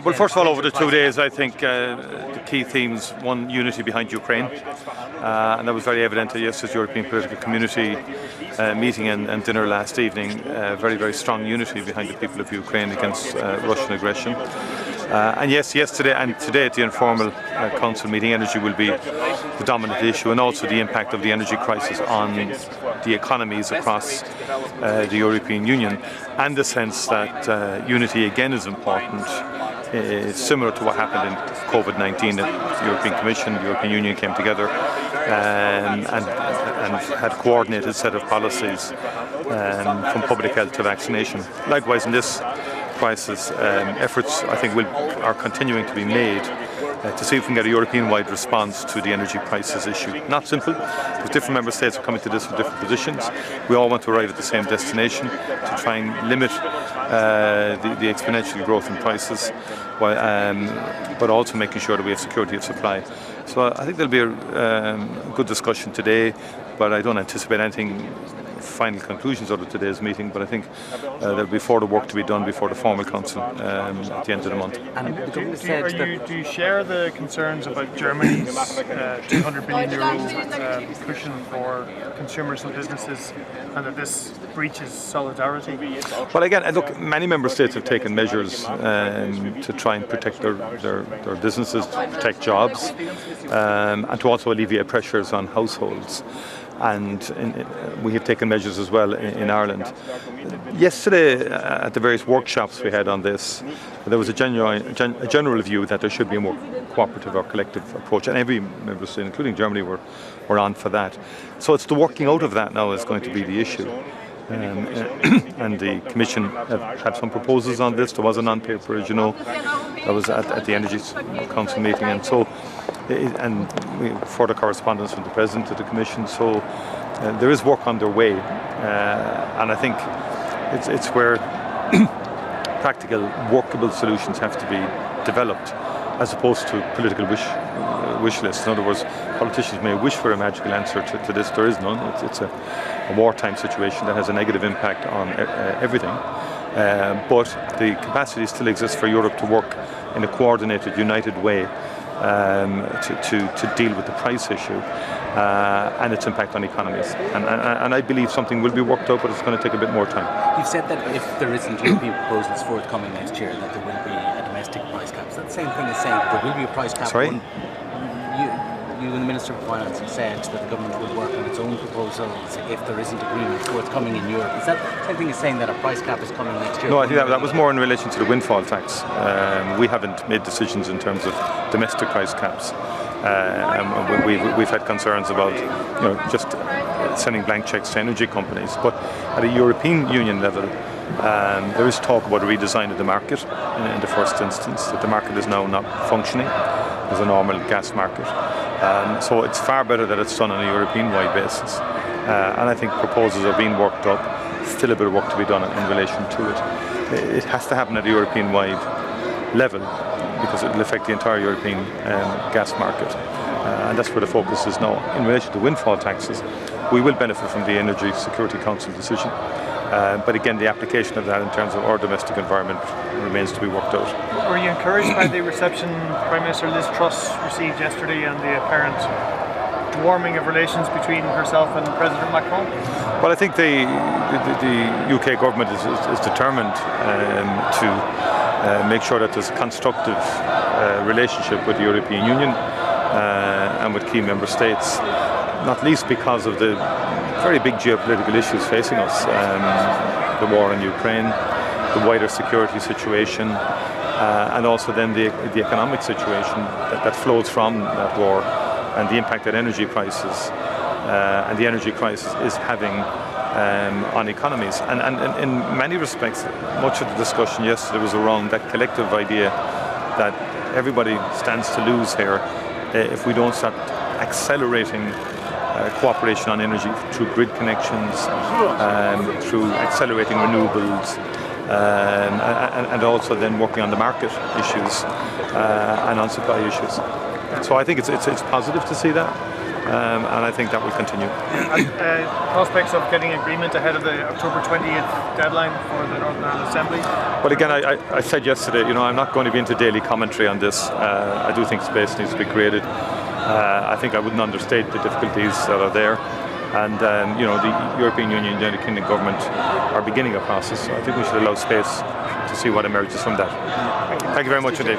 Well, first of all, over the 2 days, I think the key themes: one, unity behind Ukraine, and that was very evident at yesterday's European Political Community meeting and dinner last evening. Very, very strong unity behind the people of Ukraine against Russian aggression. And yes, yesterday and today at the informal council meeting, energy will be the dominant issue, and also the impact of the energy crisis on the economies across the European Union, and the sense that unity again is important. It's similar to what happened in COVID-19. The European Commission, the European Union came together and had a coordinated set of policies from public health to vaccination. Likewise, in this crisis, efforts I think are continuing to be made to see if we can get a European-wide response to the energy prices issue. Not simple, because different member states are coming to this from different positions. We all want to arrive at the same destination to try and limit the exponential growth in prices, but also making sure that we have security of supply. So I think there'll be a good discussion today, but I don't anticipate anything final conclusions out of today's meeting, but I think there'll be further work to be done before the formal council at the end of the month. And do you share the concerns about Germany's €200 billion cushion for consumers and businesses, and that this breaches solidarity? Well, again, look, many member states have taken measures to try and protect their businesses, to protect jobs, and to also alleviate pressures on households. And we have taken measures as well in Ireland. Yesterday, at the various workshops we had on this, there was a general view that there should be a more cooperative or collective approach, and every member state, including Germany, were on for that. So it's the working out of that now is going to be the issue. And the Commission have had some proposals on this. There was a non-paper, as you know, that was at the Energy Council meeting, and so and we further correspondence from the President to the Commission. So there is work underway, and I think it's where practical, workable solutions have to be developed, as opposed to political wish lists. In other words, politicians may wish for a magical answer to this. There is none. It's a wartime situation that has a negative impact on everything. But the capacity still exists for Europe to work in a coordinated, united way to deal with the price issue and its impact on economies. And I believe something will be worked out, but it's going to take a bit more time. You've said that if there isn't European proposals forthcoming next year, that there will be a domestic price cap. Is that the same thing as saying there will be a price cap? Sorry? You and the Minister of Finance have said that the government will work on its own proposals if there isn't agreement forthcoming in Europe. Is that the same thing as saying that a price cap is coming next year? No, I think that was more in relation to the windfall tax. We haven't made decisions in terms of domestic price caps. We've had concerns about just sending blank cheques to energy companies. But at a European Union level, there is talk about a redesign of the market in the first instance, that the market is now not functioning as a normal gas market. So it's far better that it's done on a European-wide basis. And I think proposals are being worked up. Still a bit of work to be done in relation to it. It has to happen at a European-wide level because it will affect the entire European gas market. And that's where the focus is now. In relation to windfall taxes, we will benefit from the Energy Security Council decision. But again, the application of that in terms of our domestic environment remains to be worked out. Were you encouraged by the reception Prime Minister Liz Truss received yesterday and the apparent warming of relations between herself and President Macron? Well, I think the UK government is determined to make sure that there's a constructive relationship with the European Union and with key member states, not least because of the very big geopolitical issues facing us, the war in Ukraine, the wider security situation, and also then the economic situation that flows from that war, and the impact that energy prices and the energy crisis is having on economies. And in many respects, much of the discussion yesterday was around that collective idea that everybody stands to lose here if we don't start accelerating cooperation on energy through grid connections, through accelerating renewables, and also then working on the market issues and on supply issues. So I think it's positive to see that. and I think that will continue. Prospects of getting agreement ahead of the October 20th deadline for the Northern Ireland Assembly? But again, I said yesterday, I'm not going to be into daily commentary on this. I do think space needs to be created. I think I wouldn't understate the difficulties that are there. And the European Union and the United Kingdom government are beginning a process. So I think we should allow space to see what emerges from that. Thank you very much indeed.